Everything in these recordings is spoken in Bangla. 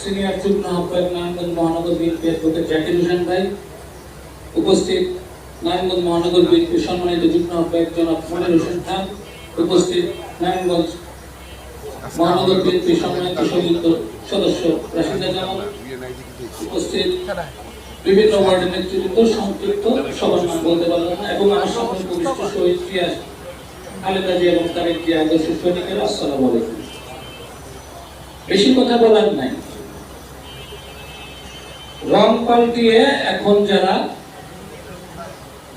সিনিয়র যুগ্ম আহ্বায়ক নারায়ণগঞ্জ মহানগর বিএনপি অ্যাডভোকেট জাকির হোসেন ভাই, উপস্থিত নারায়ণগঞ্জ মহানগর বিএনপি সম্মানিত যুগ্ম আহ্বায়ক জনাব মনির হোসেন খান, উপস্থিত নারায়ণগঞ্জ মহানগর বিএনপি সম্মানিত সদস্য রাশিদা জামান, উপস্থিত বিভিন্ন ওয়ার্ডের নেতৃত্ব, সংক্ষিপ্ত সবার নাম বলতে পারলাম না, এবং আমার সকল উপবিষ্ট শহীদ ক্রিয়া খালেদা জিয়া এবং তারেক জিয়া আদর্শ সৈনিকেরা, আসসালামু আলাইকুম। বেশি কথা বলার নাই। রং পাল্টিয়ে এখন যারা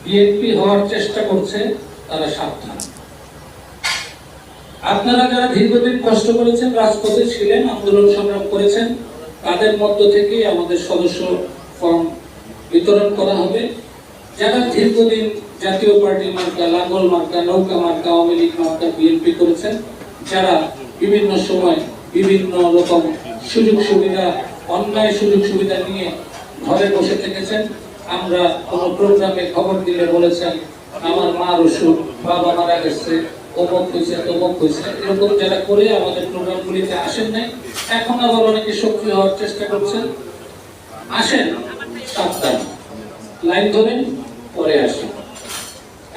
বিএনপি হওয়ার চেষ্টা করছে তারা সাবধান। আপনারা যারা দীর্ঘদিন কষ্ট করেছেন, রাজপথে ছিলেন, আন্দোলন সংগ্রাম করেছেন, তাদের মধ্য থেকে আমাদের সদস্য ফর্ম বিতরণ করা হবে। যারা দীর্ঘদিন জাতীয় পার্টি মার্কা, লাঙ্গল মার্কা, নৌকা মার্কা, আওয়ামী লীগ মার্কা, বিএনপি করেছেন, যারা বিভিন্ন সময় বিভিন্ন রকম সুযোগ সুবিধা, অন্যায় সুযোগ সুবিধা নিয়ে ঘরে বসে থেকেছেন, আমরা কোনো প্রোগ্রামে খবর দিলে বলেছেন আমার মার অসুখ, বাবা মারা গেছে, অমুক হয়েছে, তমুক হয়েছে, এরকম যারা করে আমাদের প্রোগ্রামগুলিতে আসেন নাই, এখন আবার অনেকে সক্রিয় হওয়ার চেষ্টা করছেন। আসেন, সাবধান, লাইন ধরেন, পরে আসেন।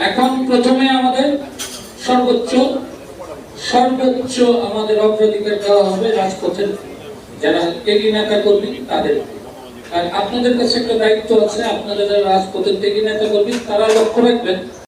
এখন প্রথমে আমাদের সর্বোচ্চ আমাদের অগ্রাধিকার দেওয়া হবে রাজপথের যারা ত্যাগী কর্মী তাদের। আর আপনাদের কাছে একটা দায়িত্ব আছে, আপনারা যারা রাজপথের ত্যাগী কর্মী তারা লক্ষ্য রাখবেন